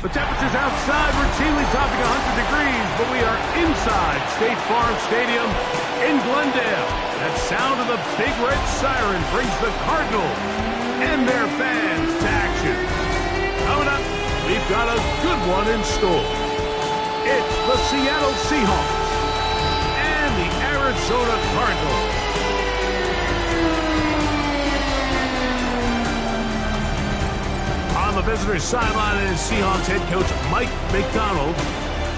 The temperatures outside routinely topping 100 degrees, but we are inside State Farm Stadium in Glendale. That sound of the big red siren brings the Cardinals and their fans to action. Coming up, we've got a good one in store. It's the Seattle Seahawks and the Arizona Cardinals. On the visitor's sideline is Seahawks head coach Mike McDonald.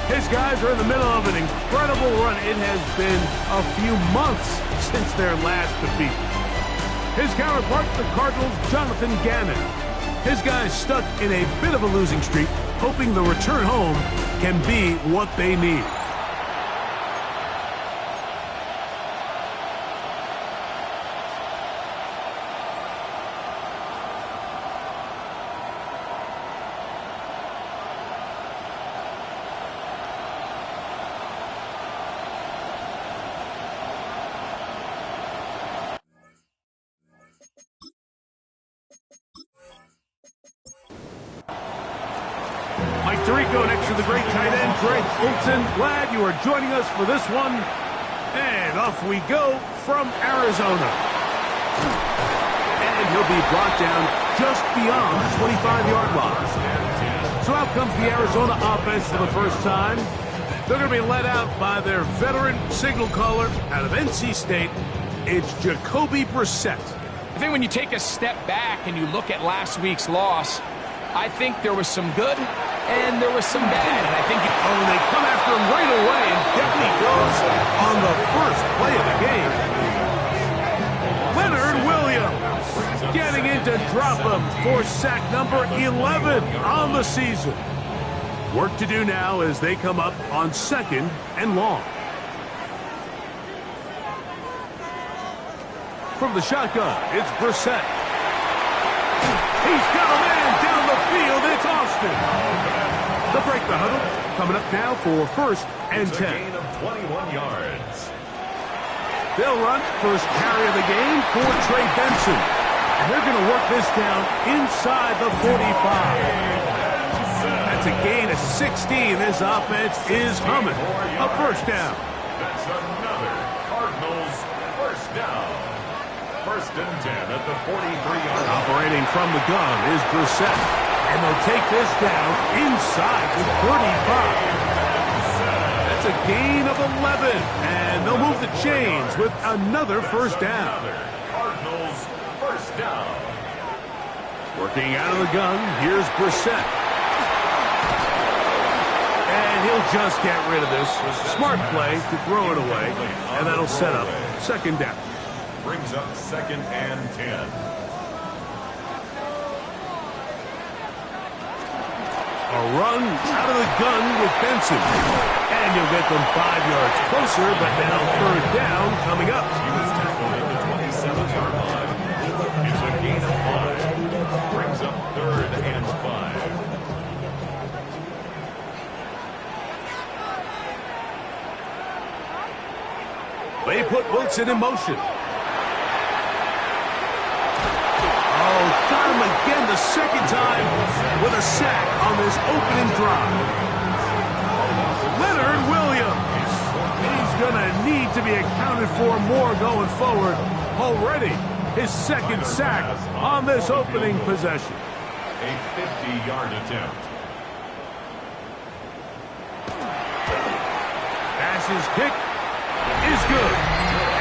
His guys are in the middle of an incredible run. It has been a few months since their last defeat. His counterpart, the Cardinals' Jonathan Gannon. His guys stuck in a bit of a losing streak, hoping the return home can be what they need. Tirico next to the great tight end, Greg Olsen. Glad you are joining us for this one. And off we go from Arizona. And he'll be brought down just beyond the 25-yard line. So out comes the Arizona offense for the first time. They're going to be led out by their veteran signal caller out of NC State. It's Jacoby Brissett. I think when you take a step back and you look at last week's loss, I think there was some good and there was some bad. And I think they come after him right away, and down he goes on the first play of the game. Leonard Williams getting in to drop him for sack number 11 on the season. Work to do now as they come up on second and long. From the shotgun, it's Brissett. He's got a man down the field. It's Austin. They'll break the huddle. Coming up now for first and 10. Gain of 21 yards. They'll run first carry of the game for Trey Benson. And they're going to work this down inside the 45. That's a gain of 16. This offense is humming. A first down. That's another Cardinals first down. First and 10 at the 43-yard line. Operating from the gun is Brissett. And they'll take this down inside the 35. That's a gain of 11. And they'll move the chains with another first down. Another Cardinals first down. Working out of the gun, here's Brissett. And he'll just get rid of this. Smart play to throw it away. And that'll set up second down. Brings up second and 10. A run out of the gun with Benson. And you'll get them 5 yards closer, but now third down coming up. He was tackled at the 27-yard line. It's a gain of 5. Brings up third and 5. They put Wilson in motion. Got him again the second time with a sack on this opening drive. Leonard Williams. He's going to need to be accounted for more going forward. Already his second sack on this opening possession. A 50-yard attempt. Pass's kick is good.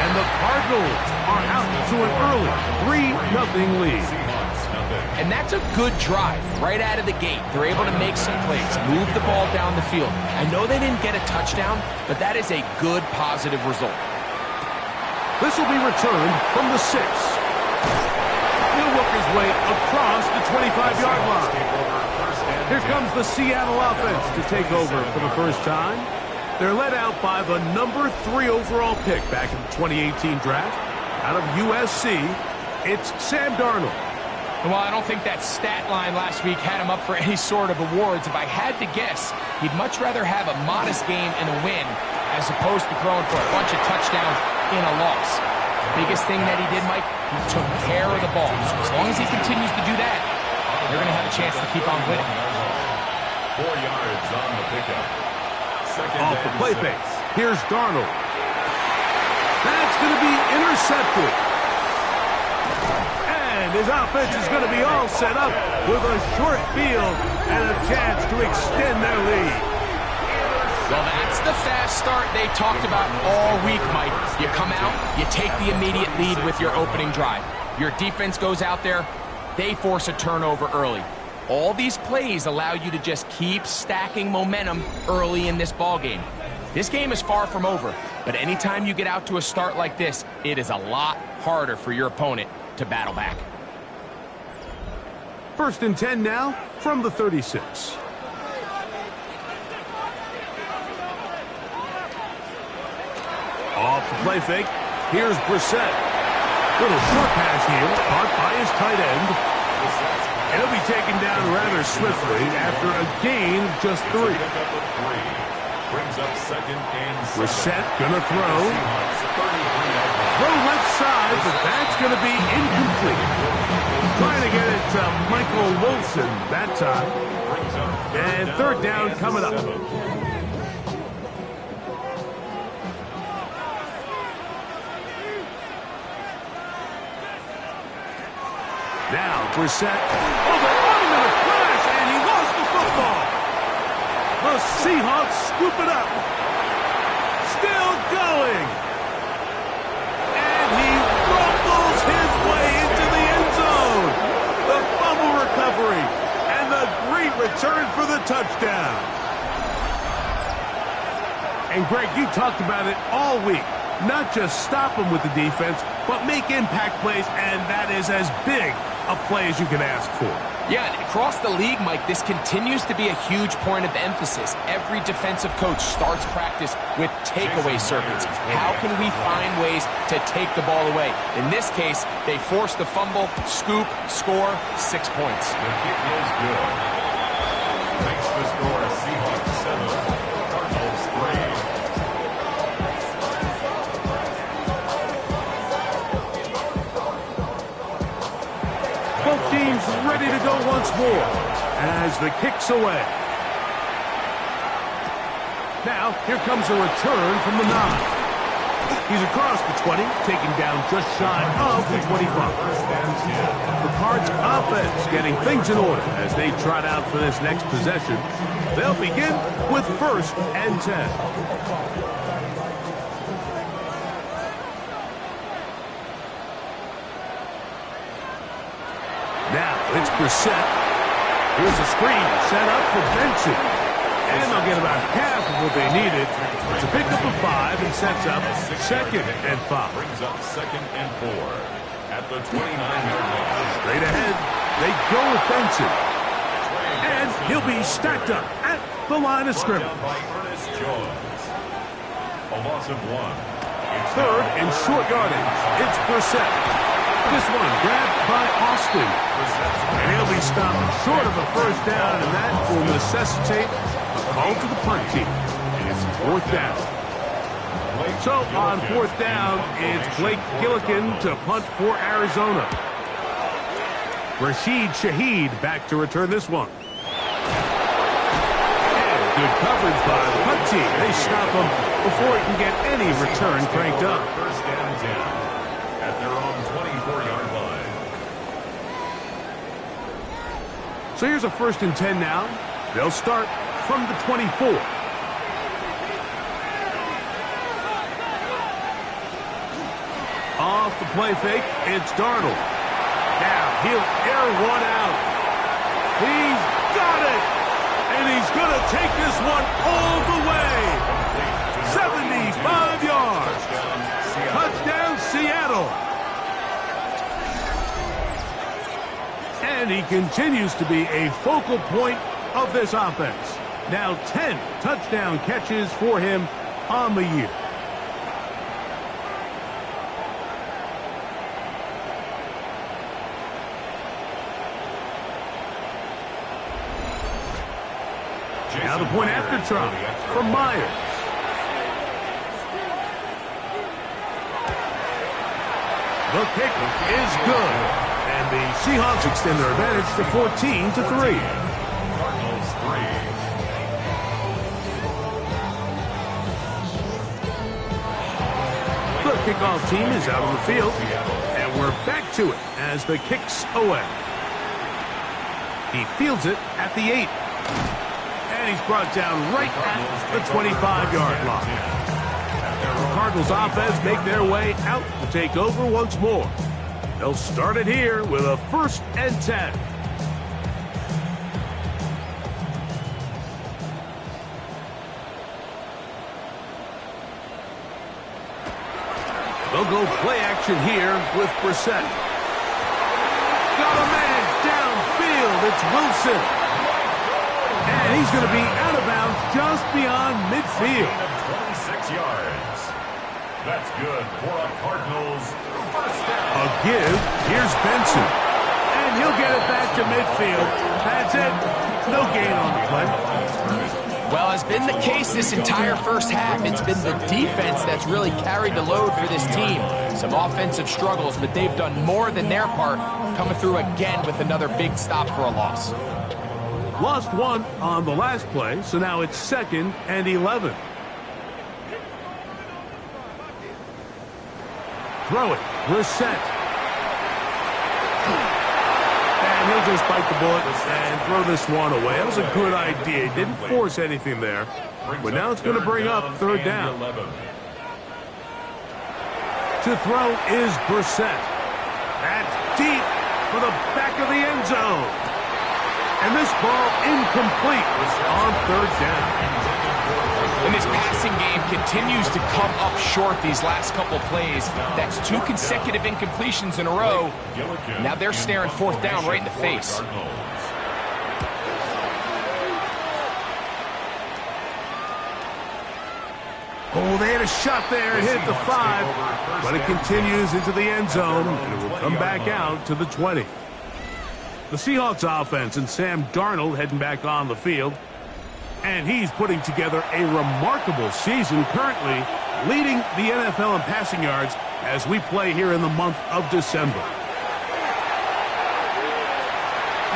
And the Cardinals are out to an early 3-0 lead. And that's a good drive right out of the gate. They're able to make some plays, move the ball down the field. I know they didn't get a touchdown, but that is a good, positive result. This will be returned from the 6. He'll work his way across the 25-yard line. Here comes the Seattle offense to take over for the first time. They're led out by the number 3 overall pick back in the 2018 draft. Out of USC, it's Sam Darnold. Well, I don't think that stat line last week had him up for any sort of awards. If I had to guess, he'd much rather have a modest game and a win as opposed to throwing for a bunch of touchdowns in a loss. The biggest thing that he did, Mike, he took care of the ball. So as long as he continues to do that, they're going to have a chance to keep on winning. 4 yards on the pickup. Off the play fake. Here's Darnold. That's going to be intercepted. And his offense is going to be all set up with a short field and a chance to extend their lead. Well, that's the fast start they talked about all week, Mike. You come out, you take the immediate lead with your opening drive. Your defense goes out there, they force a turnover early. All these plays allow you to just keep stacking momentum early in this ballgame. This game is far from over, but anytime you get out to a start like this, it is a lot harder for your opponent to battle back. 1st and 10 now from the 36. Off the play fake. Here's Brissett. Little short pass here, caught by his tight end. It'll be taken down rather swiftly after a gain of just 3. Brings up 2nd and 7. Brissett gonna throw. Throw left side, but that's gonna be incomplete. Trying to get it to Michael Wilson that time. And 3rd down coming up. Now, Brissett, over on him in a flash, and he lost the football. The Seahawks scoop it up. Still going. And he rumbles his way into the end zone. The fumble recovery, and the great return for the touchdown. And, Greg, you talked about it all week. Not just stop them with the defense, but make impact plays, and that is as big a play as you can ask for. Yeah, and across the league, Mike, this continues to be a huge point of emphasis. Every defensive coach starts practice with takeaway circuits. How can we find ways to take the ball away? In this case, they force the fumble, scoop, score, 6 points. The kick is good. Makes the score Seahawks 7, Cardinals 3. Both teams ready to go once more as the kick's away. Now, here comes a return from the 9. He's across the 20, taken down just shy of the 25. The Cards offense getting things in order as they trot out for this next possession. They'll begin with 1st and 10. Now, it's Brissett. Here's a screen set up for Benson. And they'll get about half of what they needed. It's a pickup of 5 and sets up 2nd and 5. Brings up 2nd and 4 at the 29-yard line. Straight ahead, they go with Benson. And he'll be stacked up at the line of scrimmage. By Ernest Jones. A loss of 1. 3rd and short yardage. It's Brissett. This one grabbed by Austin. And he'll be stopped short of a 1st down, and that will necessitate a call to the punt team. It's 4th down. So on 4th down, it's Blake Gillikin to punt for Arizona. Rashid Shaheed back to return this one. And good coverage by the punt team. They stop him before he can get any return cranked up. 1st and 10 at their own 24-yard line. So here's a 1st and 10 now. They'll start from the 24. Off the play fake, it's Darnold. Now he'll air one out. He's got it! And he's going to take this one all the way. 75 yards. Touchdown, Seattle. And he continues to be a focal point of this offense. Now 10 touchdown catches for him on the year. Now the point after try from Myers. The kick is good. And the Seahawks extend their advantage to 14-3. Cardinals 3, kickoff team is out on the field, and we're back to it as the kick's away. He fields it at the 8. And he's brought down right at the 25-yard line. The Cardinals offense make their way out to take over once more. They'll start it here with a 1st and 10. They'll go play action here with Brissett. Got a man downfield. It's Wilson. And he's going to be out of bounds just beyond midfield. 26 yards. That's good for a Cardinals first down. A give. Here's Benson. And he'll get it back to midfield. That's it. No gain on the play. Well, has been the case this entire first half. It's been the defense that's really carried the load for this team. Some offensive struggles, but they've done more than their part, coming through again with another big stop for a loss. Lost one on the last play, so now it's 2nd and 11. Throw it. Brissett. And he'll just bite the bullet and throw this one away. That was a good idea. He didn't force anything there. But now it's going to bring up 3rd down. To throw is Brissett. That's deep for the back of the end zone. And this ball incomplete on 3rd down. And this passing game continues to come up short these last couple plays. That's 2 consecutive incompletions in a row. Now they're staring 4th down right in the face. Oh, they had a shot there. It hit the 5. But it continues into the end zone, and it will come back out to the 20. The Seahawks offense and Sam Darnold heading back on the field. And he's putting together a remarkable season, currently leading the NFL in passing yards as we play here in the month of December.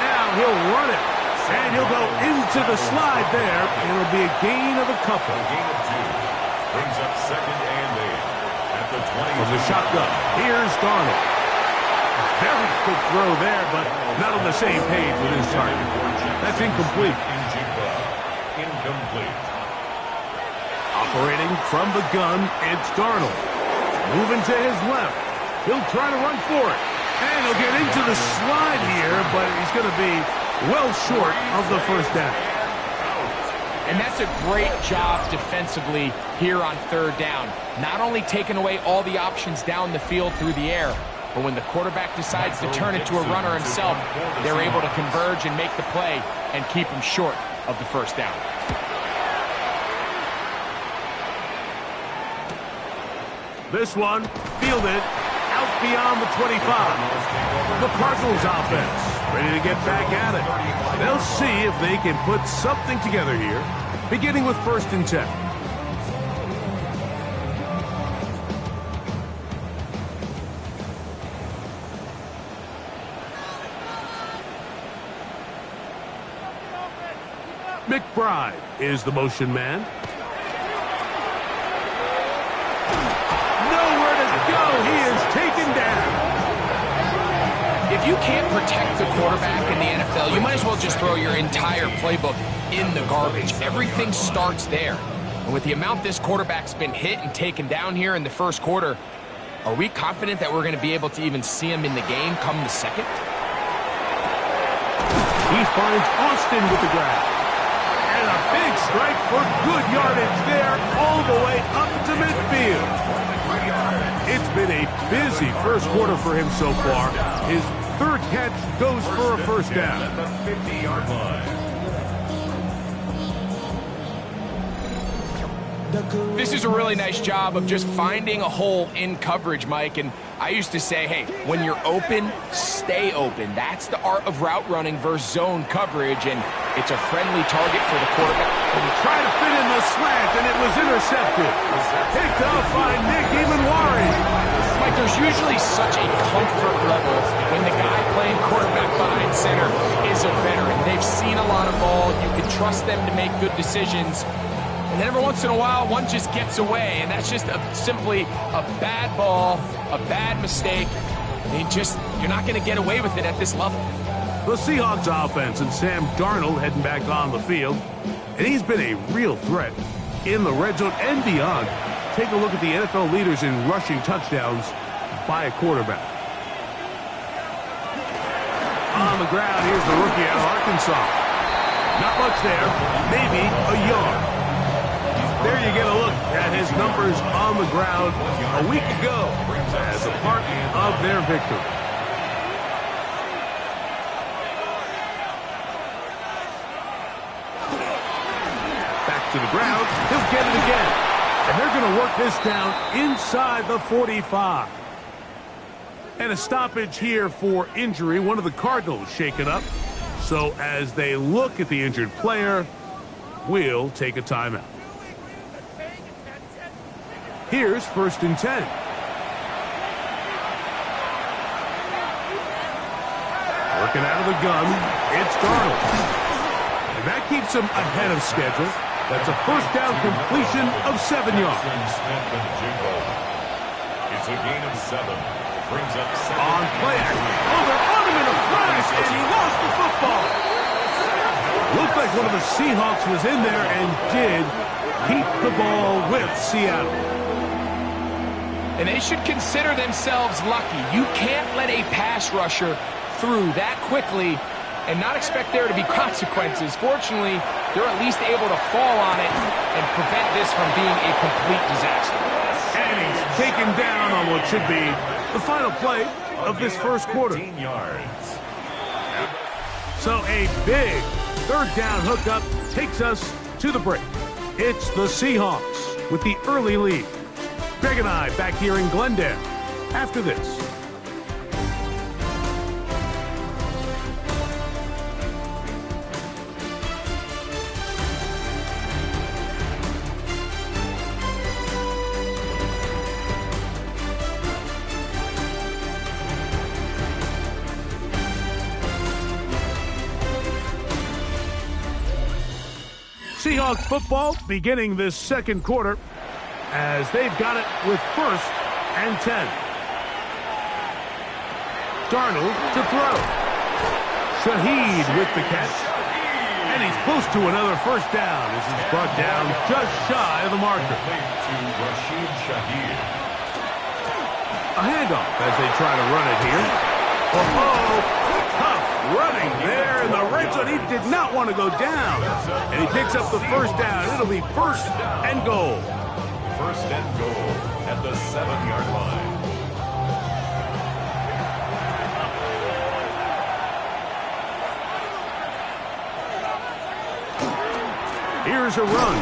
Now he'll run it, and he'll go into the slide there, and it'll be a gain of a couple. A gain of 2. Brings up 2nd and 8 at the 20. From the shotgun, here's Darnold. Very quick throw there, but not on the same page with his target. That's incomplete. Incomplete. Operating from the gun, it's Darnold. Moving to his left. He'll try to run for it. And he'll get into the slide here, but he's going to be well short of the 1st down. And that's a great job defensively here on 3rd down. Not only taking away all the options down the field through the air, but when the quarterback decides to turn it to a runner himself, they're able to converge and make the play and keep him short of the 1st down. This one fielded out beyond the 25. The Cardinals offense ready to get back at it. They'll see if they can put something together here, beginning with 1st and 10. McBride is the motion man. Nowhere to go. He is taken down. If you can't protect the quarterback in the NFL, you might as well just throw your entire playbook in the garbage. Everything starts there. And with the amount this quarterback's been hit and taken down here in the 1st quarter, are we confident that we're going to be able to even see him in the game come the 2nd? He finds Austin with the grab. And a big strike for good yardage there all the way up to midfield. It's been a busy 1st quarter for him so far. His 3rd catch goes for a 1st down. At the 50-yard line. This is a really nice job of just finding a hole in coverage, Mike. And I used to say, hey, when you're open, stay open. That's the art of route running versus zone coverage, and it's a friendly target for the quarterback. And he tried to fit in the slant, and it was intercepted. Picked up by Nick Emanwari. Mike, there's usually such a comfort level when the guy playing quarterback behind center is a veteran. They've seen a lot of ball. You can trust them to make good decisions. And then every once in a while, one just gets away, and that's just simply a bad ball, a bad mistake. You're not going to get away with it at this level. The Seahawks offense and Sam Darnold heading back on the field, and he's been a real threat in the red zone and beyond. Take a look at the NFL leaders in rushing touchdowns by a quarterback. On the ground, here's the rookie out of Arkansas. Not much there, maybe a yard. There you get a look at his numbers on the ground a week ago as a part of their victory. Back to the ground, he'll get it again. And they're going to work this down inside the 45. And a stoppage here for injury. One of the Cardinals shaken up. So as they look at the injured player, we'll take a timeout. Here's 1st and 10. Working out of the gun, it's Darnold. And that keeps him ahead of schedule. That's a first down completion of 7 yards. It's a gain of 7. Brings up 7. On play action. Oh, they're on him in a flash, and he lost the football. Looked like one of the Seahawks was in there and did keep the ball with Seattle. And they should consider themselves lucky. You can't let a pass rusher through that quickly and not expect there to be consequences. Fortunately, they're at least able to fall on it and prevent this from being a complete disaster. And he's taken down on what should be the final play of this first quarter. Yards. So a big 3rd down hookup takes us to the break. It's the Seahawks with the early lead. Greg and I back here in Glendale after this. Seahawks football beginning this second quarter as they've got it with 1st and 10. Darnold to throw. Shaheed with the catch. And he's close to another first down as he's brought down just shy of the marker. A handoff as they try to run it here. Oh, tough running there in the red zone. He did not want to go down. And he picks up the first down. It'll be 1st and goal. 1st and goal at the 7-yard line. Here's a run.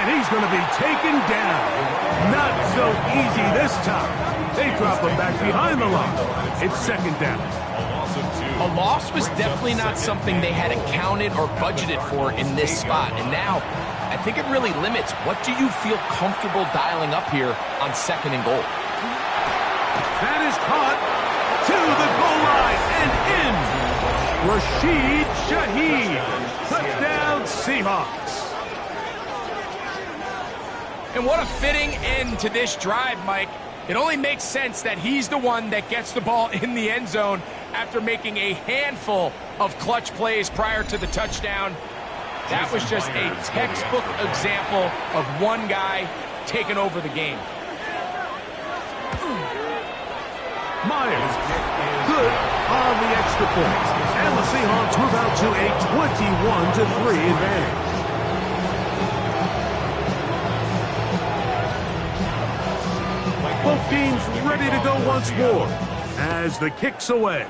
And he's going to be taken down. Not so easy this time. They drop him back behind the line. It's 2nd down. A loss was definitely not something they had accounted or budgeted for in this spot. And now, I think it really limits what do you feel comfortable dialing up here on 2nd and goal. That is caught to the goal line and in. Rashid Shaheed. Touchdown Seahawks. And what a fitting end to this drive, Mike. It only makes sense that he's the one that gets the ball in the end zone after making a handful of clutch plays prior to the touchdown. That was just a textbook example of one guy taking over the game. Myers, good on the extra point. And the Seahawks move out to a 21-3 advantage. Both teams ready to go once more as the kick's away.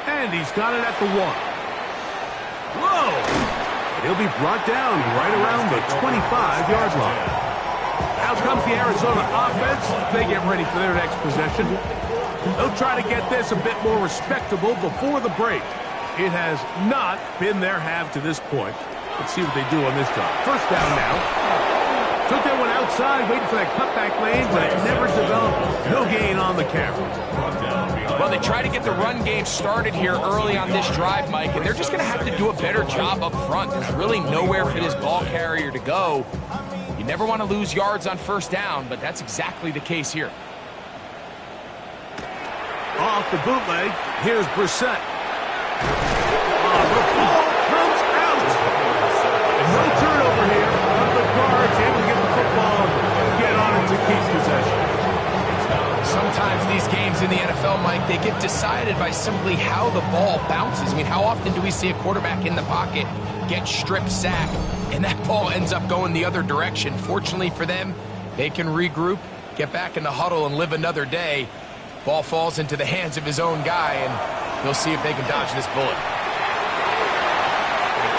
And he's got it at the 1. Whoa! He'll be brought down right around the 25-yard line. Out comes the Arizona offense. They get ready for their next possession. They'll try to get this a bit more respectable before the break. It has not been their half to this point. Let's see what they do on this drive. First down now. Took that one outside, waiting for that cutback lane, but it never developed. No gain on the carry. Well, they try to get the run game started here early on this drive, Mike, and they're just going to have to do a better job up front. There's really nowhere for this ball carrier to go. You never want to lose yards on first down, but that's exactly the case here. Off the bootleg, here's Brissett. The ball comes out. No turnover here. But the guards able to get the football, get on it to keep possession. Sometimes these games in the NFL, Mike, they get decided by simply how the ball bounces. I mean, how often do we see a quarterback in the pocket get strip sacked, and that ball ends up going the other direction? Fortunately for them, they can regroup, get back in the huddle, and live another day. Ball falls into the hands of his own guy, and they'll see if they can dodge this bullet.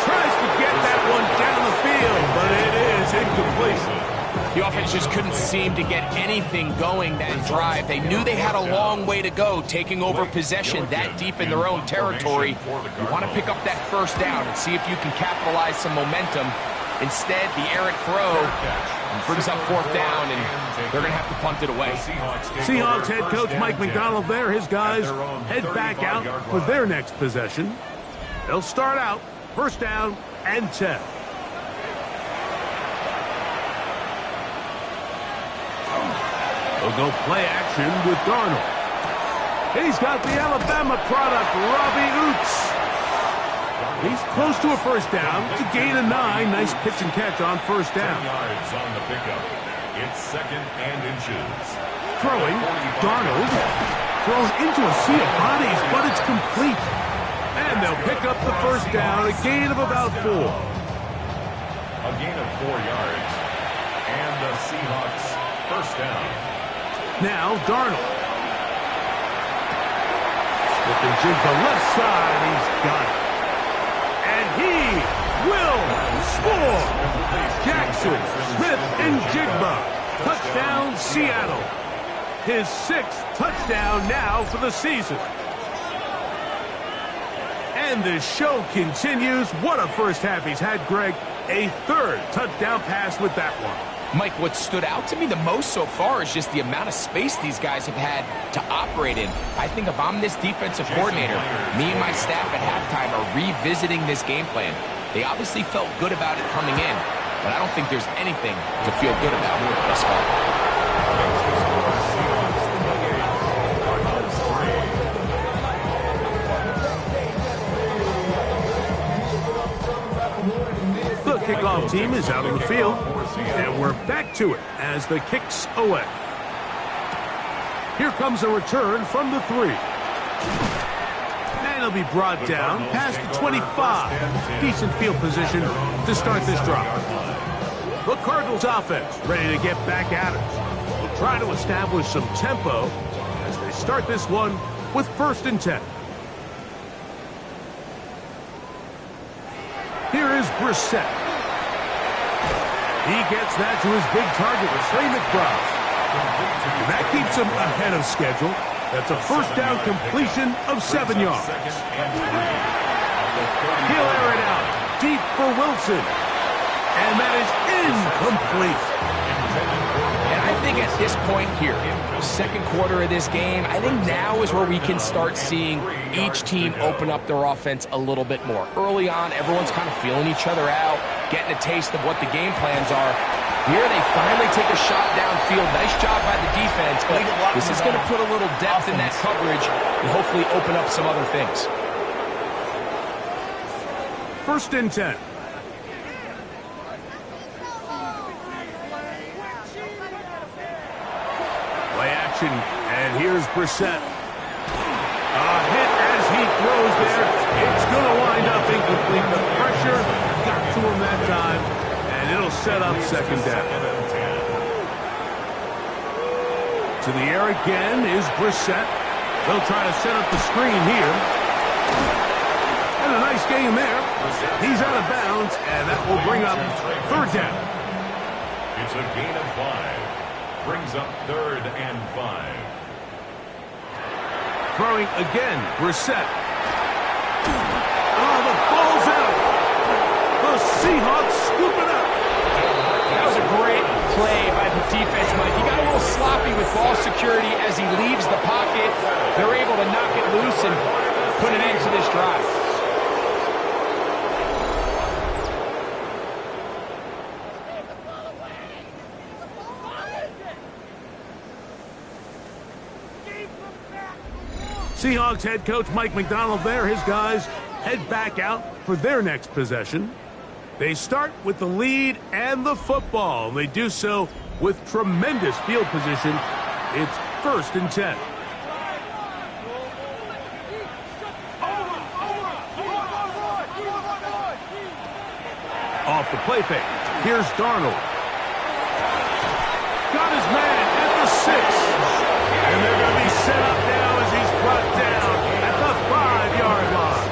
Tries to get that one down the field, but it is incomplete. The offense just couldn't seem to get anything going that drive. They knew they had a long way to go, taking over possession that deep in their own territory. You want to pick up that first down and see if you can capitalize some momentum. Instead, the errant throw brings up fourth down, and they're going to have to punt it away. Seahawks head coach Mike McDonald there. His guys head back out for their next possession. They'll start out first down and 10. They'll go play action with Darnold. He's got the Alabama product, Robbie Oots. He's close to a first down. It's a gain of 9. Nice pitch and catch on first down. 10 yards on the pickup. It's 2nd and inches. Throwing, Darnold throws into a sea of bodies, but it's complete. And they'll pick up the first down, a gain of about 4. A gain of 4 yards. And the Seahawks first down. Now, Darnold. Smith and Jigba left side. He's got it. And he will score. Jackson, Smith, and Jigba. Touchdown, Seattle. His 6th touchdown now for the season. And the show continues. What a first half he's had, Greg. A 3rd touchdown pass with that one. Mike, what stood out to me the most so far is just the amount of space these guys have had to operate in. I think if I'm this defensive coordinator, me and my staff at halftime are revisiting this game plan. They obviously felt good about it coming in, but I don't think there's anything to feel good about thus far. The kickoff team is out on the field, and we're back to it as the kick's away. Here comes a return from the 3. And he'll be brought down past the 25. Decent field position to start this drive. The Cardinals offense ready to get back at it. We'll try to establish some tempo as they start this one with 1st and 10. Here is Brissett. He gets that to his big target, Trey McBride. That keeps him ahead of schedule. That's a first down completion of 7 yards. He'll air it out deep for Wilson. And that is incomplete. And I think at this point here, 2nd quarter of this game, I think now is where we can start seeing each team open up their offense a little bit more. Early on, everyone's kind of feeling each other out, getting a taste of what the game plans are. Here they finally take a shot downfield. Nice job by the defense, but this is going to put a little depth in that coverage and hopefully open up some other things. 1st and 10. Play action, and here's Brissett. A hit as he throws there. It's going to wind up incomplete. The pressure got to him that time, and it'll set up 2nd down. To the air again is Brissett. They'll try to set up the screen here. And a nice game there. He's out of bounds, and that will bring up 3rd down. It's a gain of 5. Brings up 3rd and 5. Throwing again, Brissett. Oh, the ball's out. The Seahawks scoop it up. That was a great play by the defense, Mike. He got a little sloppy with ball security as he leaves the pocket. They're able to loose and put an end to this drive. Seahawks head coach Mike McDonald there. His guys head back out for their next possession. They start with the lead and the football. They do so with tremendous field position. It's 1st and 10. Off the play fake. Here's Darnold. Got his man at the 6. And they're going to be set up now as he's brought down at the 5-yard line.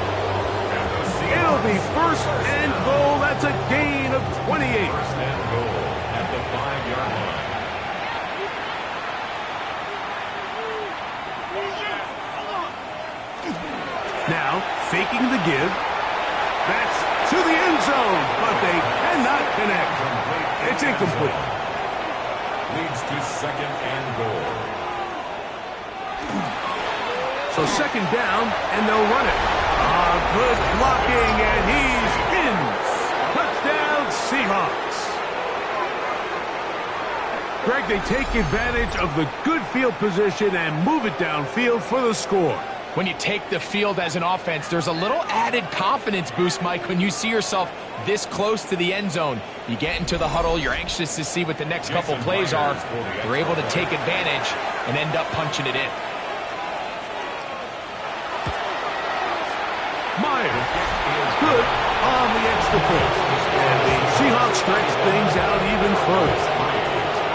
It'll be 1st and goal. That's a gain of 28. 1st and goal at the 5-yard line. Now, faking the give. That's to the end zone, but they cannot connect. It's incomplete. Leads to 2nd and goal. So 2nd down, and they'll run it. Good blocking, and he's in. Touchdown, Seahawks. Greg, they take advantage of the good field position and move it downfield for the score. When you take the field as an offense, there's a little added confidence boost, Mike, when you see yourself this close to the end zone. You get into the huddle, you're anxious to see what the next couple plays are. You're able to take advantage and end up punching it in. Myers is good on the extra point. And the Seahawks stretch things out even further.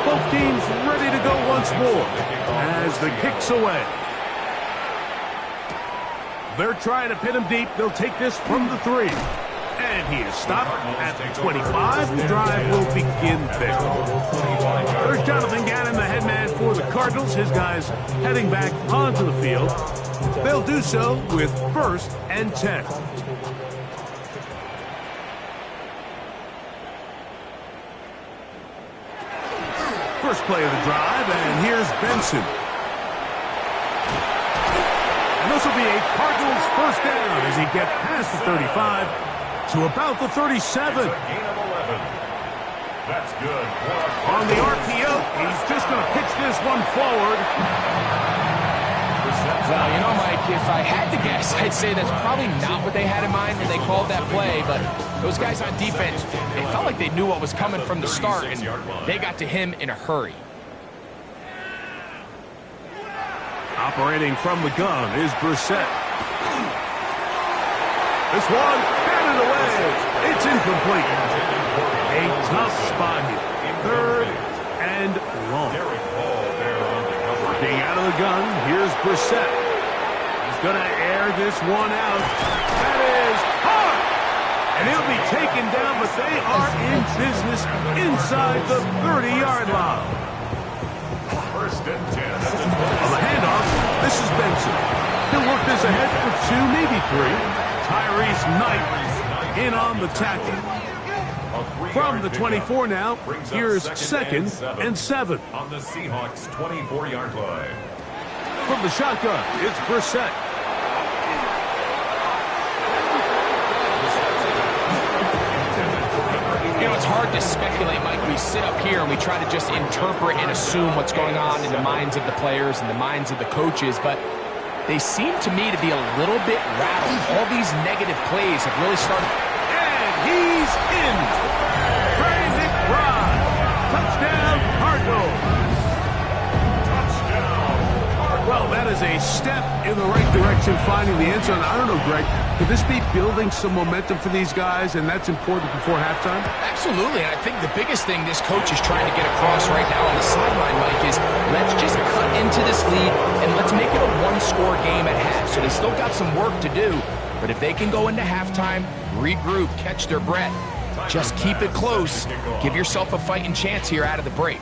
Both teams ready to go once more as the kick's away. They're trying to pin him deep. They'll take this from the 3. And he is stopped at the 25. The drive will begin there. There's Jonathan Gannon, the head man for the Cardinals. His guys heading back onto the field. They'll do so with 1st and 10. First play of the drive, and here's Benson. And this will be a Cardinals 1st down as he gets past the 35 to about the 37. Gain of 11. That's good. On the RPO, he's just going to pitch this one forward. Well, you know, Mike, if I had to guess, I'd say that's probably not what they had in mind when they called that play, but those guys on defense, they felt like they knew what was coming from the start, and they got to him in a hurry. Operating from the gun is Brissett. This one, batted away. It's incomplete. A tough spot here. 3rd and long. Working out of the gun, here's Brissett. He's going to air this one out. That is hard. And he'll be taken down, but they are in business inside the 30-yard line. 1st and 10. On the handoff, this is Benson. He'll work this ahead for 2, maybe 3. Tyrese Knight in on the tackle. From the 24 now, here's 2nd and 7. On the Seahawks 24-yard line. From the shotgun, it's Brissett. You know, it's hard to speculate, Mike. We sit up here and we try to just interpret and assume what's going on in the minds of the players and the minds of the coaches, but they seem to me to be a little bit rattled. All these negative plays have really started. And he's in. Trey McBride. Touchdown, Cardinals. Well, that is a step in the right direction, finding the end zone. I don't know, Greg, could this be building some momentum for these guys, and that's important before halftime? Absolutely, and I think the biggest thing this coach is trying to get across right now on the sideline, Mike, is let's just cut into this lead, and let's make it a one-score game at half. So they still got some work to do, but if they can go into halftime, regroup, catch their breath, just keep it close, give yourself a fighting chance here out of the break.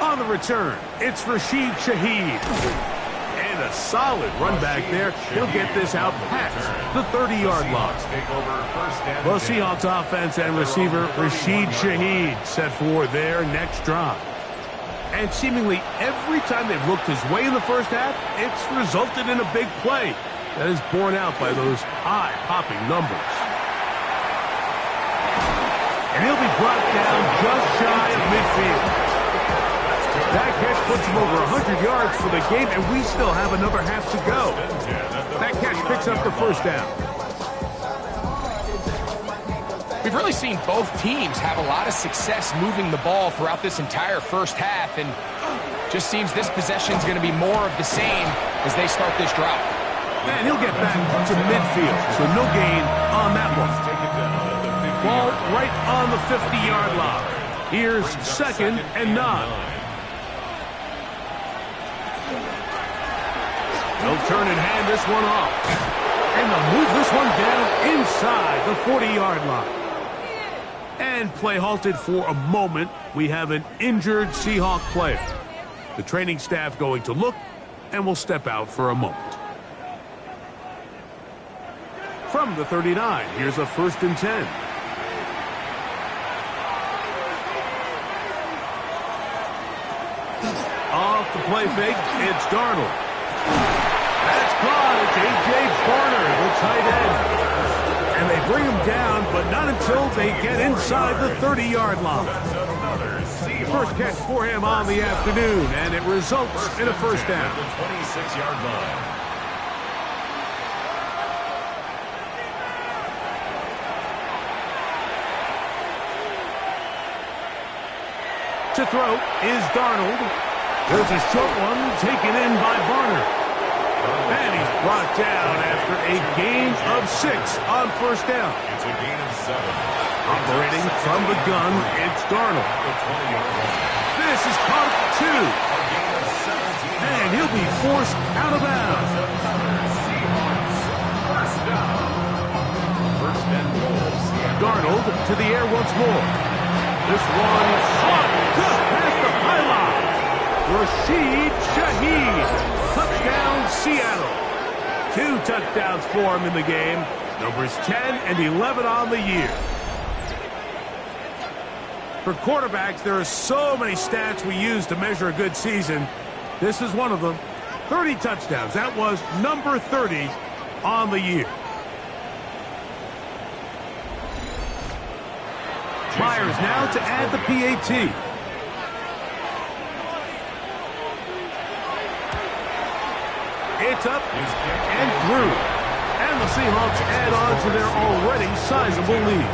On the return, it's Rashid Shaheed. And a solid run back there. He'll get this out past the 30-yard line. Well, Seahawks offense and receiver Rashid Shaheed set for their next drive. And seemingly every time they've looked his way in the first half, it's resulted in a big play that is borne out by those eye-popping numbers. And he'll be brought down just shy of midfield. That catch puts him over 100 yards for the game, and we still have another half to go. That catch picks up the first down. We've really seen both teams have a lot of success moving the ball throughout this entire first half, and just seems this possession is going to be more of the same as they start this drive. And he'll get back to midfield, so no gain on that one. Ball right on the 50-yard line. Here's 2nd and 9. They'll turn and hand this one off. And they'll move this one down inside the 40-yard line. And play halted for a moment. We have an injured Seahawk player. The training staff going to look, and will step out for a moment. From the 39, here's a 1st and 10. Off the play fake, it's Darnold. That's caught. It's A.J. Barner, the tight end. And they bring him down, but not until they get inside the 30-yard line. First catch for him on the afternoon, and it results in a first down. The 26-yard line. To throw is Darnold. There's a short one taken in by Barner. And he's brought down after a gain of 6 on first down. It's a gain of 7. Operating from the gun, it's Darnold. This is caught 2. And he'll be forced out of bounds. First and goal. Darnold to the air once more. This one shot just past the pylon. Rashid Shaheed. Touchdown, Seattle. 2 touchdowns for him in the game. Numbers 10 and 11 on the year. For quarterbacks, there are so many stats we use to measure a good season. This is one of them. 30 touchdowns. That was number 30 on the year. Myers now to add the PAT. It's up and through. And the Seahawks add on to their already sizable lead.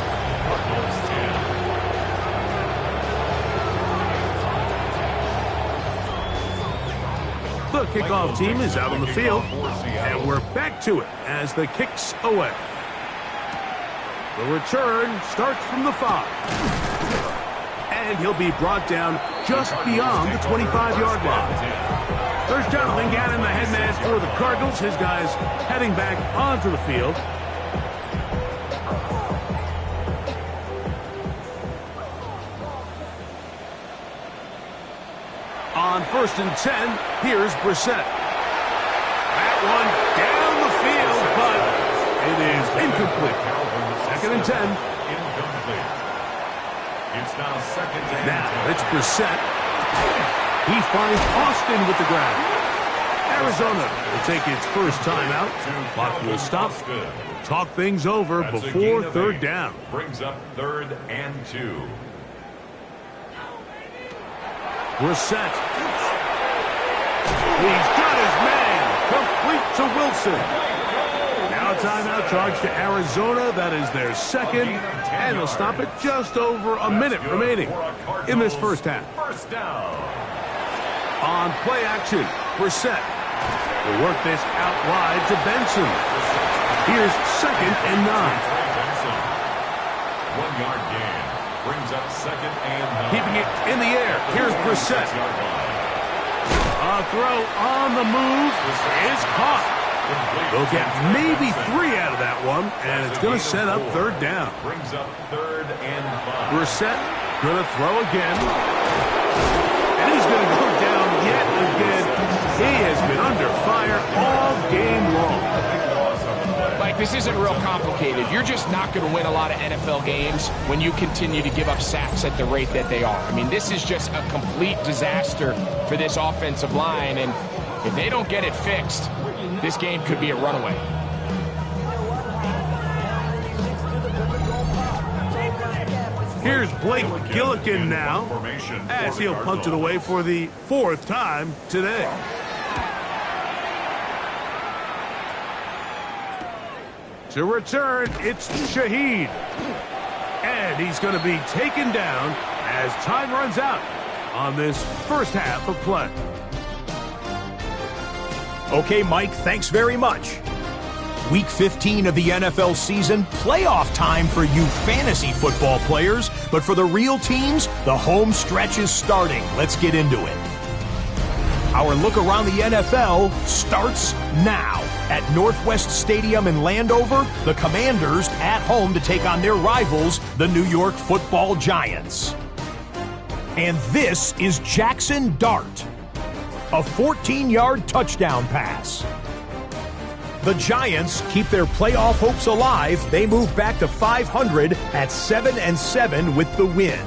The kickoff team is out on the field. And we're back to it as the kick's away. The return starts from the 5. And he'll be brought down just beyond the 25-yard line. There's Jonathan Gannon, the head man for the Cardinals. His guys heading back onto the field. On 1st and 10, here's Brissett. That one down the field, but it is incomplete. 2nd and 10. Incomplete. It's now 2nd and 10. Now it's Brissett. He finds Austin with the ground. Arizona will take its first timeout. Clock will stop. Talk things over before 3rd down. Brings up 3rd and 2. Brissett. He's got his man. Complete to Wilson. Now a timeout charge to Arizona. That is their 2nd. And they'll stop it just over a minute remaining in this first half. First down. On play action, Brissett will work this out wide to Benson. Here's 2nd and 9. 1-yard gain. Brings up 2nd and 9. Keeping it in the air. Here's Brissett. A throw on the move is caught. They'll get maybe 3 out of that one, and it's going to set up 3rd down. Brings up 3rd and 5. Brissett going to throw again. And he's going to go down yet again. He has been under fire all game long. Mike, this isn't real complicated. You're just not going to win a lot of NFL games when you continue to give up sacks at the rate that they are. I mean, this is just a complete disaster for this offensive line, and if they don't get it fixed, this game could be a runaway. Here's Blake Gillikin now, as he'll punt it away for the 4th time today. To return, it's Shaheed. And he's going to be taken down as time runs out on this first half of play. Okay, Mike, thanks very much. Week 15 of the NFL season, playoff time for you fantasy football players, but for the real teams, the home stretch is starting. Let's get into it. Our look around the NFL starts now. At Northwest Stadium in Landover, the Commanders at home to take on their rivals, the New York Football Giants. And this is Jackson Dart, a 14-yard touchdown pass. The Giants keep their playoff hopes alive. They move back to 500 at 7-7 with the win.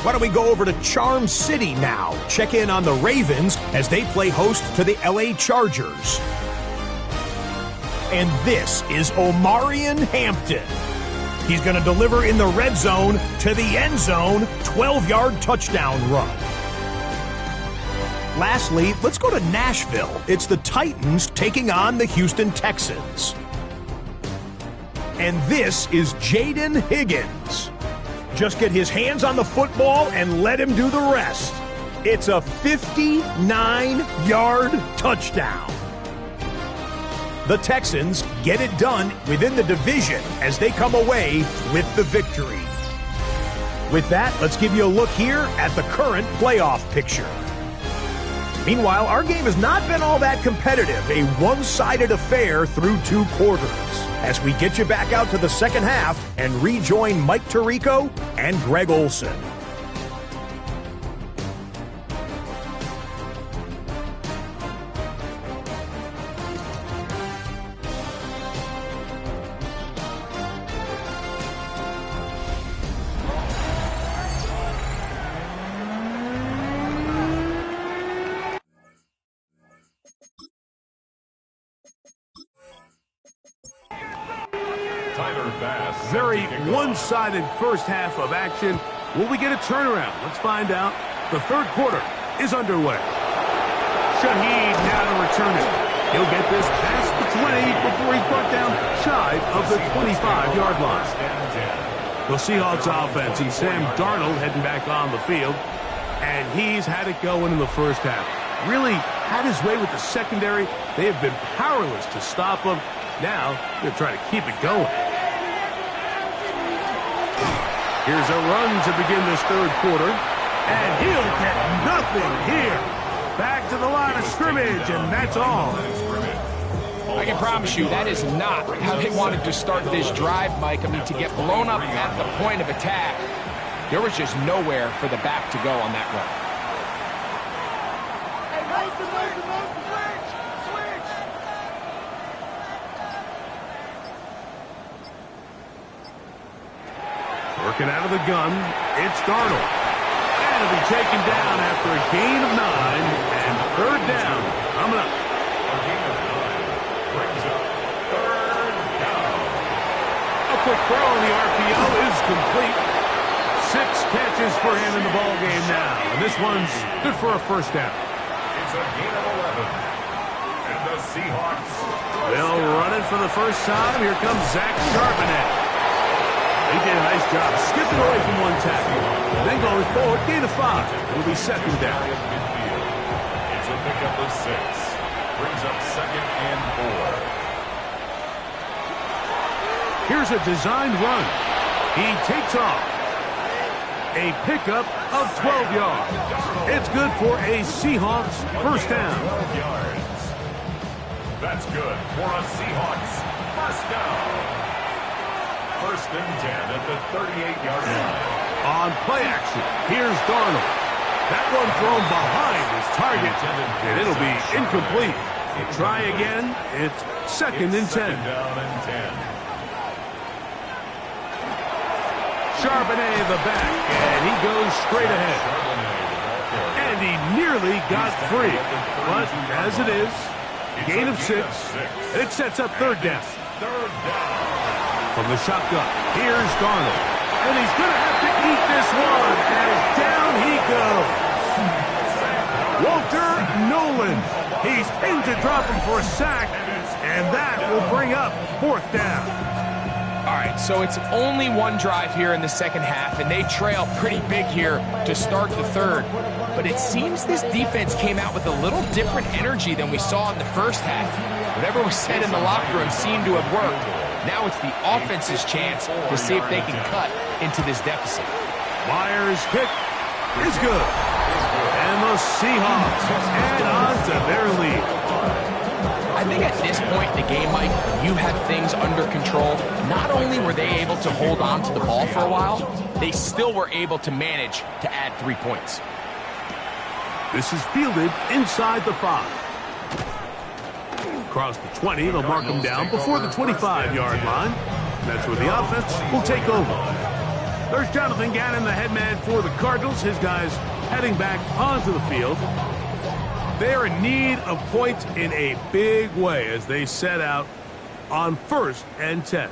Why don't we go over to Charm City now? Check in on the Ravens as they play host to the LA Chargers. And this is Omarion Hampton. He's going to deliver in the red zone to the end zone, 12-yard touchdown run. Lastly, let's go to Nashville. It's the Titans taking on the Houston Texans. And this is Jaden Higgins. Just get his hands on the football and let him do the rest. It's a 59-yard touchdown. The Texans get it done within the division as they come away with the victory. With that, let's give you a look here at the current playoff picture. Meanwhile, our game has not been all that competitive, a one-sided affair through 2 quarters. As we get you back out to the second half and rejoin Mike Tirico and Greg Olson. Very one-sided first half of action. Will we get a turnaround? Let's find out. The third quarter is underway. Shaheed now to return it. He'll get this past the 20 before he's brought down shy of the 25-yard line. The Seahawks offense and Sam Darnold heading back on the field. And he's had it going in the first half. Really had his way with the secondary. They have been powerless to stop him. Now they're trying to keep it going. Here's a run to begin this third quarter. And he'll get nothing here. Back to the line of scrimmage, and that's all. I can promise you that is not how they wanted to start this drive, Mike. I mean, to get blown up at the point of attack, there was just nowhere for the back to go on that run. Working out of the gun, it's Darnold. And he'll be taken down after a gain of 9 and third down. Coming up. A gain of 9 brings up third down. A quick throw on the RPO is complete. 6 catches for him in the ball game now. And this one's good for a first down. It's a gain of 11. And the Seahawks. They'll run it for the first time. Here comes Zach Charbonnet. He did a nice job skipping away from one tackle. Then going forward, gain of 5. It'll be second down. It's a pickup of 6. Brings up second and 4. Here's a designed run. He takes off. A pickup of 12 yards. It's good for a Seahawks first down. 12 yards. That's good for a Seahawks first down. First and 10 at the 38-yard line. On play action, here's Darnold. That one thrown behind his target, and it'll be incomplete. Try again. It's second and 10. Second down and 10. Charbonnet the back, and he goes straight ahead. And he nearly got free. But as it is, gain of 6, and it sets up third down. Third down. From the shotgun, here's Darnold. And he's going to have to eat this one, as down he goes. Walter Nolan. He's in to drop him for a sack, and that will bring up fourth down. All right, so it's only one drive here in the second half, and they trail pretty big here to start the third. But it seems this defense came out with a little different energy than we saw in the first half. Whatever was said in the locker room seemed to have worked. Now it's the offense's chance to see if they can cut into this deficit. Myers' kick is good. And the Seahawks add on to their lead. I think at this point in the game, Mike, you have things under control. Not only were they able to hold on to the ball for a while, they still were able to manage to add 3 points. This is fielded inside the 5. Across the 20, they'll mark him down before the 25-yard line. That's where the offense will take over. There's Jonathan Gannon, the head man for the Cardinals. His guys heading back onto the field. They're in need of points in a big way as they set out on 1st and 10.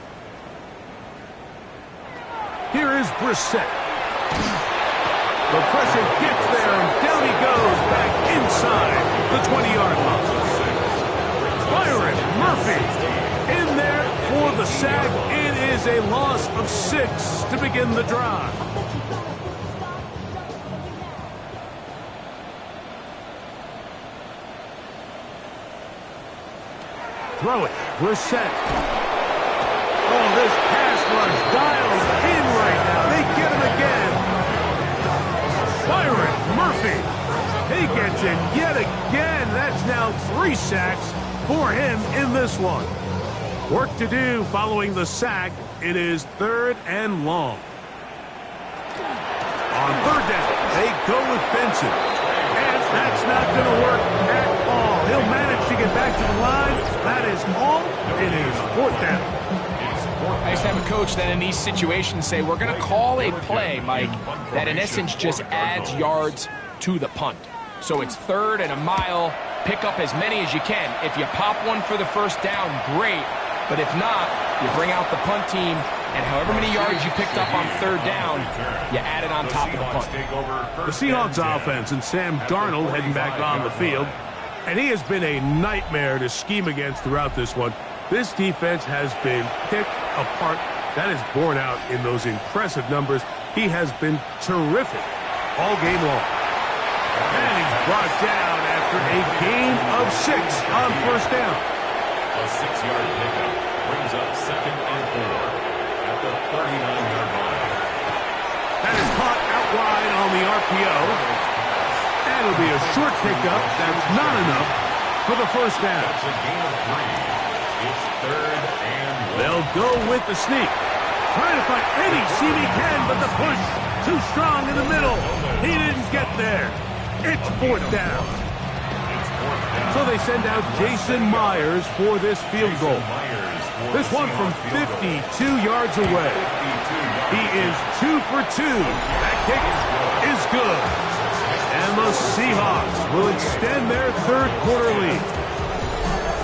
Here is Brissett. The pressure gets there, and down he goes back inside the 20-yard line. Byron Murphy in there for the sack. It is a loss of 6 to begin the drive. Throw it. Brissett. Oh, this pass rush dials in right now. They get him again. Byron Murphy. He gets in yet again. That's now 3 sacks for him in this one. Work to do following the sack. It is 3rd and long. On 3rd down, they go with Benson. And that's not going to work at all. He'll manage to get back to the line. That is all. It is 4th down. I used to have a coach that in these situations say, we're going to call a play, Mike, that in essence just adds yards to the punt. So it's 3rd and a mile. Pick up as many as you can. If you pop one for the first down, great. But if not, you bring out the punt team, and however many yards you picked up on 3rd down, you add it on top of the punt. The Seahawks offense and Sam Darnold heading back on the field. And he has been a nightmare to scheme against throughout this one. This defense has been picked apart. That is borne out in those impressive numbers. He has been terrific all game long. And he's brought down after a gain of 6 on 1st down. A 6-yard pickup brings up 2nd and 4 at the 39-yard line. That is caught out wide on the RPO. And it'll be a short pickup. That's not enough for the 1st down. It's a gain of 3. It's 3rd and 1. They'll go with the sneak. Trying to find any seam he can, but the push too strong in the middle. He didn't get there. It's 4th down. So they send out Jason Myers for this field goal. This one from 52 yards away. He is 2 for 2. That kick is good. And the Seahawks will extend their 3rd quarter lead.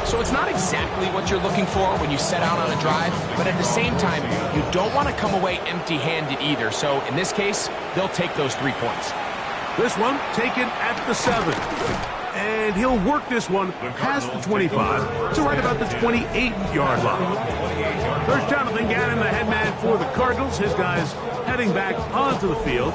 So it's not exactly what you're looking for when you set out on a drive, but at the same time, you don't want to come away empty-handed either. So in this case, they'll take those 3 points. This one taken at the 7. And he'll work this one past the 25 to right about the 28-yard line. There's Jonathan Gannon, the head man for the Cardinals. His guys heading back onto the field.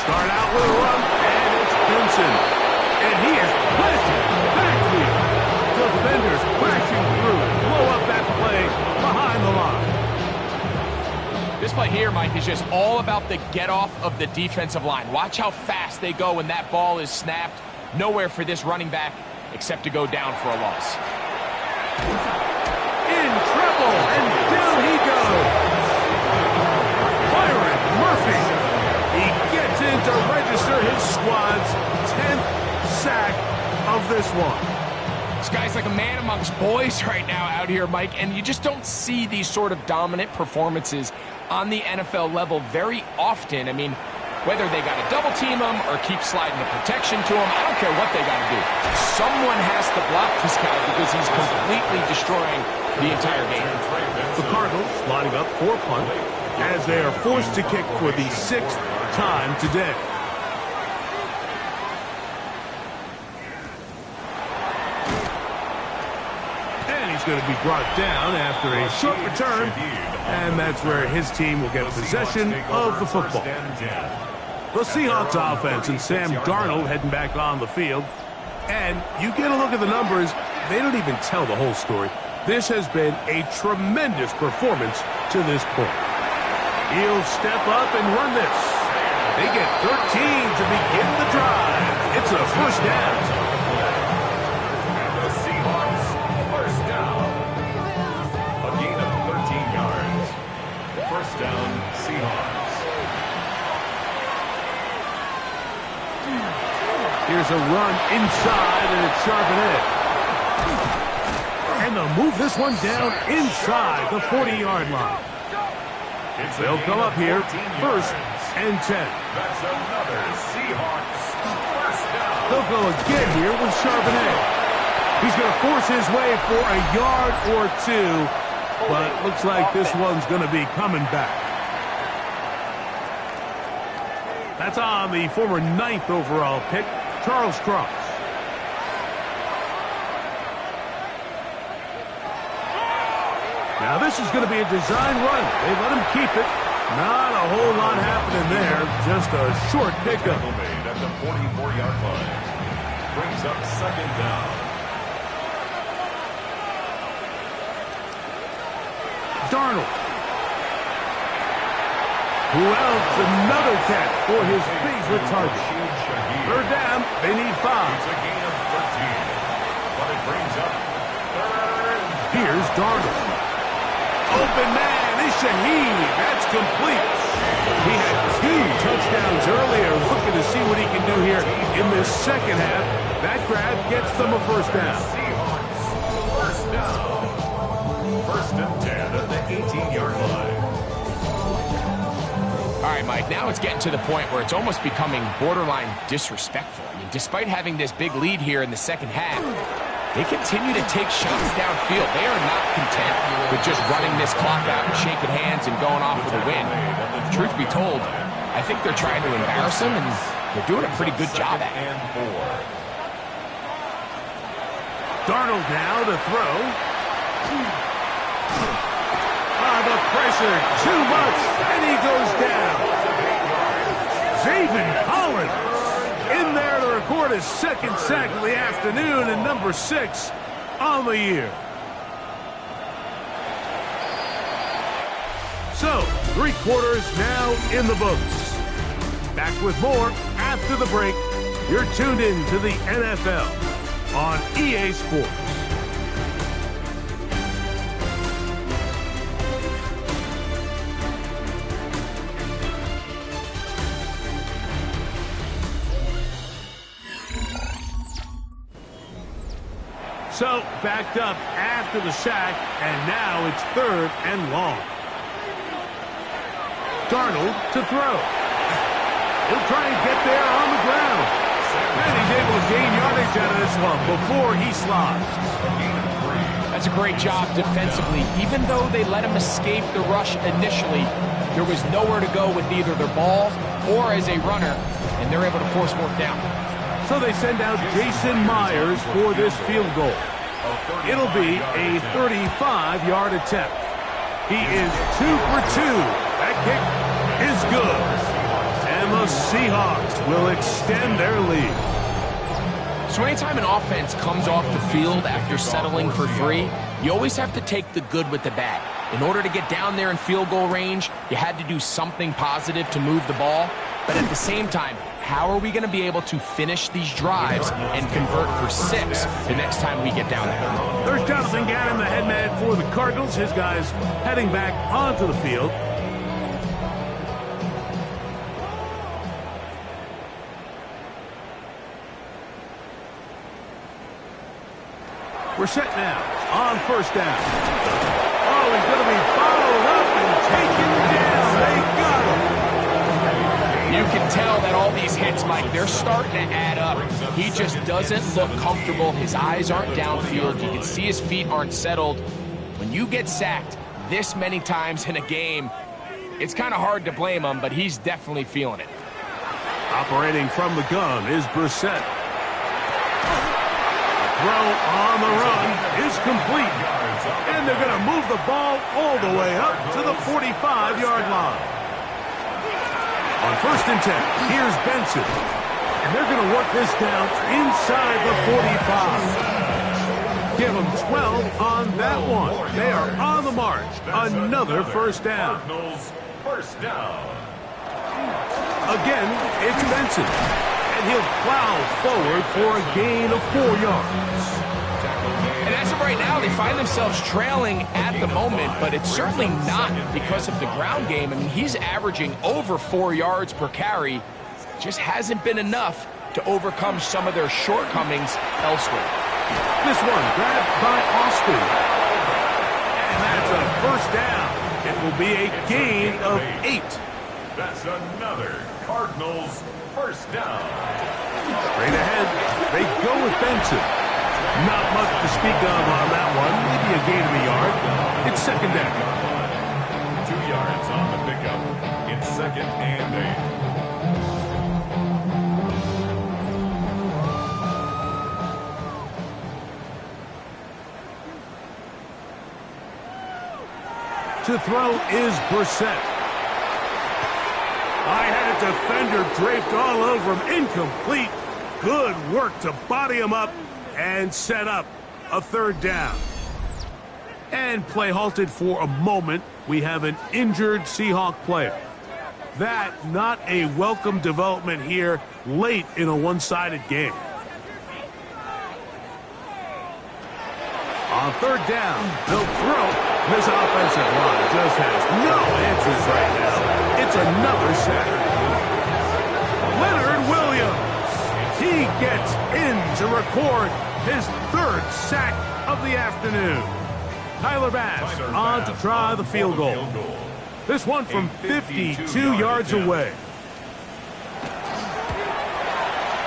Start out with a run, and it's Benson. And he is planted backfield. Defenders crashing through. Blow up that play behind the line. This play here, Mike, is just all about the get-off of the defensive line. Watch how fast they go when that ball is snapped. Nowhere for this running back except to go down for a loss. In trouble, and down he goes. this one. This guy's like a man amongst boys right now out here, Mike, and you just don't see these sort of dominant performances on the NFL level very often. I mean, whether they got to double team him or keep sliding the protection to him, I don't care what they got to do. Someone has to block this guy because he's completely destroying the entire game. The Cardinals lining up for a punt as they are forced to kick for the 6th time today. Going to be brought down after a short return, and that's where his team will get possession of the football. The Seahawks offense and Sam Darnold heading back on the field, and you get a look at the numbers, they don't even tell the whole story. This has been a tremendous performance to this point. He'll step up and run this. They get 13 to begin the drive. It's a first down. Down Seahawks. Here's a run inside, and it's sharp ahead. And they'll move this one down inside the 40-yard line. They'll come up here, 1st and 10. That's another Seahawks first down. They'll go again here with Charbonnet. He's going to force his way for a yard or two. But looks like this one's going to be coming back. That's on the former 9th overall pick, Charles Cross. Now this is going to be a design run. They let him keep it. Not a whole lot happening there. Just a short pickup. Made at the 44-yard line. Brings up 2nd down. Darnold. Who else? Another catch for his favorite target. 3rd down. They need 5. It's a gain of 13. But it brings up 3rd. Here's Darnold. Open man is Shaheed. That's complete. He had 2 touchdowns earlier. Looking to see what he can do here in this second half. That grab gets them a first down. Seahawks first down. 1st and 10 at the 18-yard line. All right, Mike, now it's getting to the point where it's almost becoming borderline disrespectful. I mean, despite having this big lead here in the second half, they continue to take shots downfield. They are not content with just running this clock out and shaking hands and going off with a win. Truth be told, I think they're trying to embarrass him, and they're doing a pretty good job at it. Darnold now to throw. The pressure, too much, and he goes down. Zaven Collins in there to record his 2nd sack of the afternoon and number 6 on the year. So, 3 quarters now in the books. Back with more after the break. You're tuned in to the NFL on EA Sports. So, backed up after the sack, and now it's 3rd and long. Darnold to throw. He'll try and get there on the ground. And he's able to gain yardage out of this one before he slides. That's a great job defensively. Even though they let him escape the rush initially, there was nowhere to go with either their ball or as a runner, and they're able to force 4th down. So they send out Jason Myers for this field goal. It'll be a 35-yard attempt. He is 2 for 2. That kick is good. And the Seahawks will extend their lead. So anytime an offense comes off the field after settling for 3, you always have to take the good with the bad. In order to get down there in field goal range, you had to do something positive to move the ball. But at the same time, how are we going to be able to finish these drives and convert for 6 the next time we get down there? There's Jonathan Gannon, the head man for the Cardinals. His guys heading back onto the field. We're set now on first down. Oh, he's going to be followed up and taken down. They got him. You can tell that all these hits, Mike, they're starting to add up. He just doesn't look comfortable. His eyes aren't downfield. You can see his feet aren't settled. When you get sacked this many times in a game, it's kind of hard to blame him, but he's definitely feeling it. Operating from the gun is Brissett. Throw on the run is complete. And they're going to move the ball all the way up to the 45-yard line. On 1st and 10, here's Benson. And they're going to work this down inside the 45. Give them 12 on that one. They are on the march. Another first down. First down. Again, it's Benson. And he'll plow forward for a gain of 4 yards. And as of right now, they find themselves trailing at the moment, but it's certainly not because of the ground game. I mean, he's averaging over 4 yards per carry. Just hasn't been enough to overcome some of their shortcomings elsewhere. This one grabbed by Austin. And that's a first down. It will be a gain of 8. That's another Cardinals first down. Straight ahead, they go with Benson. Not much to speak of on that one. Maybe a gain of a yard. It's second down. 2 yards on the pickup. It's 2nd and 8. To throw is Brissett. I had a defender draped all over him. Incomplete. Good work to body him up and set up a 3rd down. And play halted for a moment. We have an injured Seahawk player. That not a welcome development here late in a one-sided game. On 3rd down, they'll throw. This offensive line just has no answers right now. It's another sack. Leonard Williams. He gets in to record his 3rd sack of the afternoon. Tyler Bass on to try the field goal. This one from 52 yards away.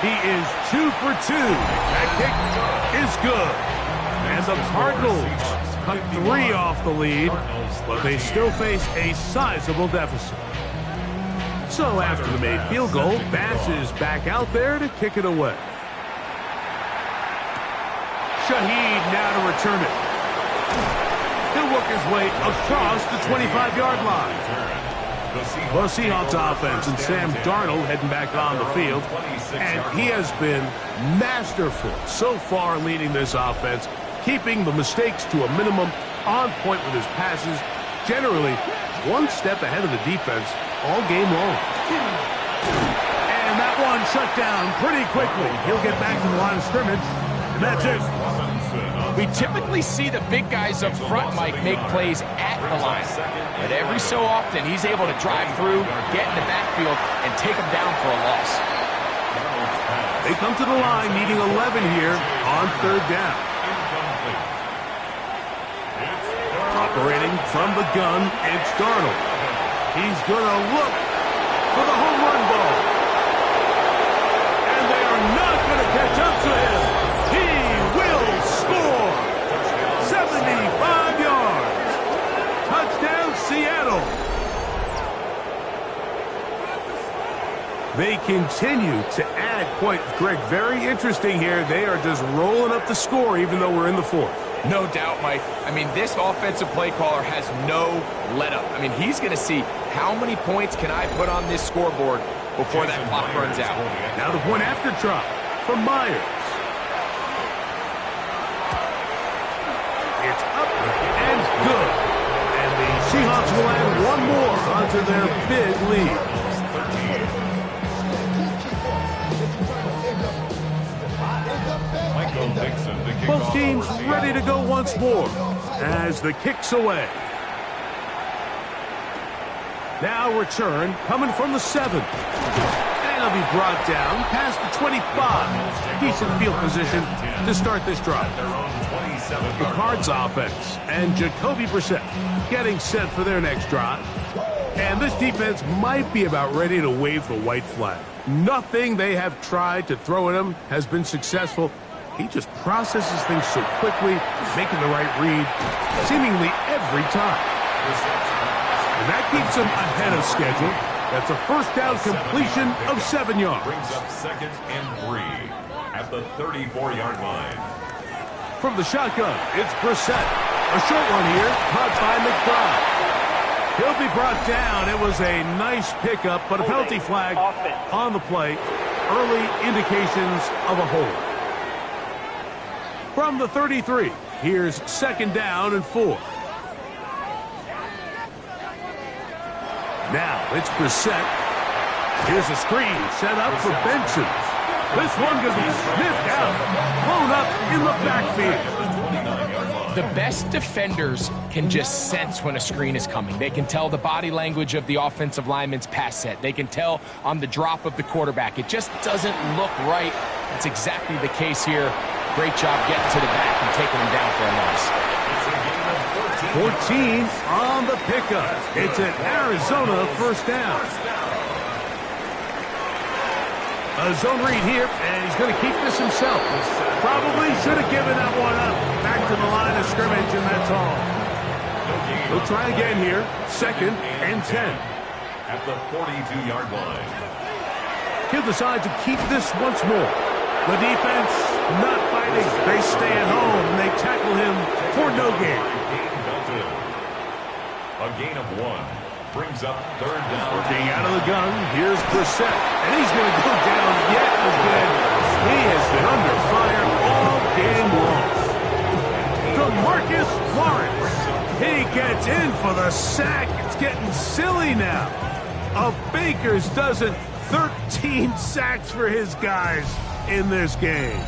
He is 2 for 2. That kick is good. And the Cardinals cut 3 off the lead, but they still face a sizable deficit. So after the made field goal, Bass is back out there to kick it away. Shaheed now to return it. He'll work his way across the 25-yard line. The Seahawks offense and Sam Darnold heading back on the field. And he has been masterful so far leading this offense, keeping the mistakes to a minimum, on point with his passes, generally one step ahead of the defense all game long. And that one shut down pretty quickly. He'll get back to the line of scrimmage, and that's it. We typically see the big guys up front, Mike, make plays at the line. But every so often, he's able to drive through, get in the backfield, and take them down for a loss. They come to the line needing 11 here on 3rd down. Operating from the gun, it's Darnold. He's going to look for the home run ball. And they are not going to catch up to him. He will score. 75 yards. Touchdown, Seattle. They continue to add points. Greg, very interesting here. They are just rolling up the score even though we're in the 4th. No doubt, Mike. I mean, this offensive play caller has no let-up. I mean, he's going to see how many points can I put on this scoreboard before that clock runs out. Now the point after try from Myers. It's up and good. And the Seahawks will add one more onto their big lead. Both teams ready to go once more as the kick's away. Now return coming from the 7. And And he'll be brought down past the 25. Decent field position to start this drive. The Cards offense and Jacoby Brissett getting set for their next drive. And this defense might be about ready to wave the white flag. Nothing they have tried to throw at him has been successful. He just processes things so quickly, making the right read seemingly every time. And that keeps him ahead of schedule. That's a first down completion of 7 yards. Brings up 2nd and 3 at the 34-yard line. From the shotgun, it's Brissett. A short one here, caught by McBride. He'll be brought down. It was a nice pickup, but a penalty flag on the play. Early indications of a hold. From the 33, here's 2nd down and 4. Now it's Brissett. Here's a screen set up for Benson. This one could be sniffed out, blown up in the backfield. The best defenders can just sense when a screen is coming. They can tell the body language of the offensive lineman's pass set. They can tell on the drop of the quarterback. It just doesn't look right. That's exactly the case here. Great job getting to the back and taking him down for a loss. 14 on the pickup. It's an Arizona first down. A zone read here, and he's going to keep this himself. Probably should have given that one up. Back to the line of scrimmage, and that's all. We'll try again here. 2nd and 10. At the 42-yard line. He'll decide to keep this once more. The defense not fighting. They stay at home, and they tackle him for no gain. A gain of 1. Brings up 3rd down. Working out of the gun, here's Brissett. And he's going to go down yet again. He has been under fire all game long. DeMarcus Lawrence. He gets in for the sack. It's getting silly now. A baker's dozen, 13 sacks for his guys in this game.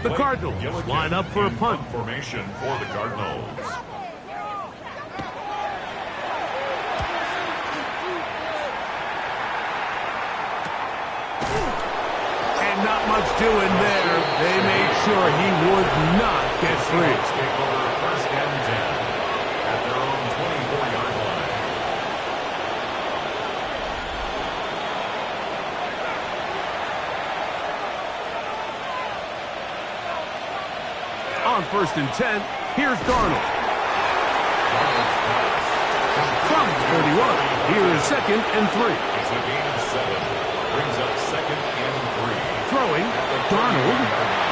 The Cardinals line up for a punt. Formation for the Cardinals. And not much doing there. They made sure he would not get free. Take over 1st and 10 at their own 24-yard line. On 1st and 10, here's Darnold. From 31, here is 2nd and 3. It's a gain of 7. Brings up 2nd and 3. Throwing, Darnold.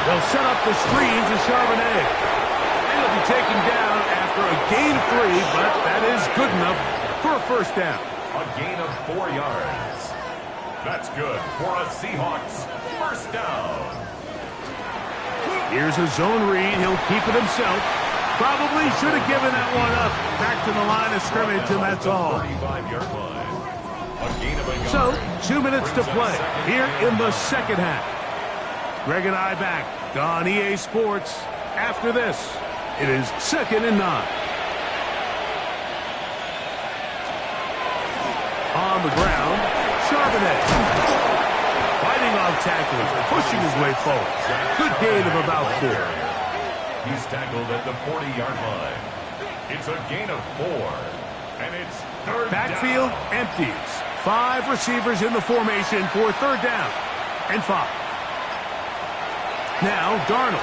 They'll set up the screen to Charbonnet. And he'll be taken down after a gain of 3, but that is good enough for a first down. A gain of 4 yards. That's good for a Seahawks first down. Here's a zone read. He'll keep it himself. Probably should have given that one up. Back to the line of scrimmage, and that's all. 35-yard line. A gain of a yard. So, 2 minutes to play here in the second half. Greg and I back on EA Sports. After this, it is 2nd and 9. On the ground, Charbonnet. Fighting off tacklers, pushing his way forward. Good gain of about 4. He's tackled at the 40-yard line. It's a gain of 4. And it's 3rd Backfield down. empties. 5 receivers in the formation for 3rd down and 5. Now Darnold.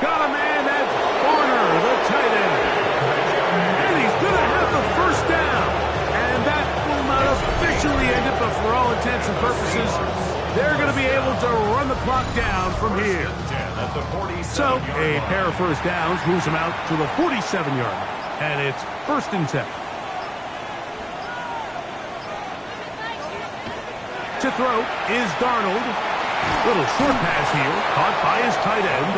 Got a man, that's Warner, the tight end. And he's going to have the first down. And that will not officially end it, but for all intents and purposes, they're going to be able to run the clock down from here. So, a pair of first downs moves them out to the 47-yard line. And it's 1st and 10. To throw is Darnold. Little short pass here, caught by his tight end.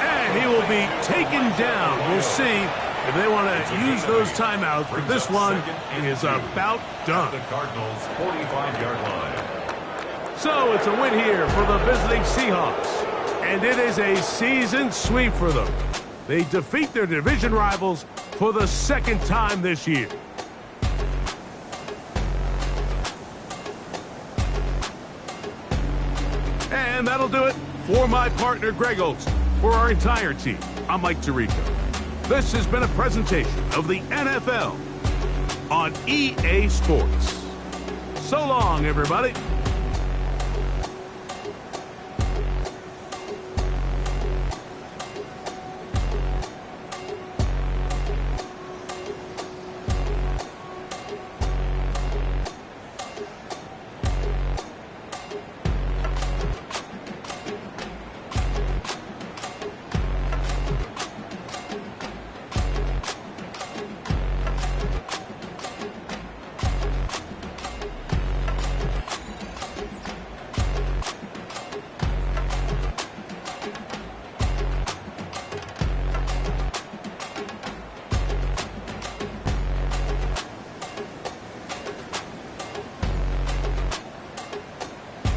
And he will be taken down. We'll see if they want to use those timeouts. But this one is about done. The Cardinals' 45-yard line. So it's a win here for the visiting Seahawks. And it is a season sweep for them. They defeat their division rivals for the second time this year. And that'll do it for my partner, Greg Olson. For our entire team, I'm Mike Tirico. This has been a presentation of the NFL on EA Sports. So long, everybody.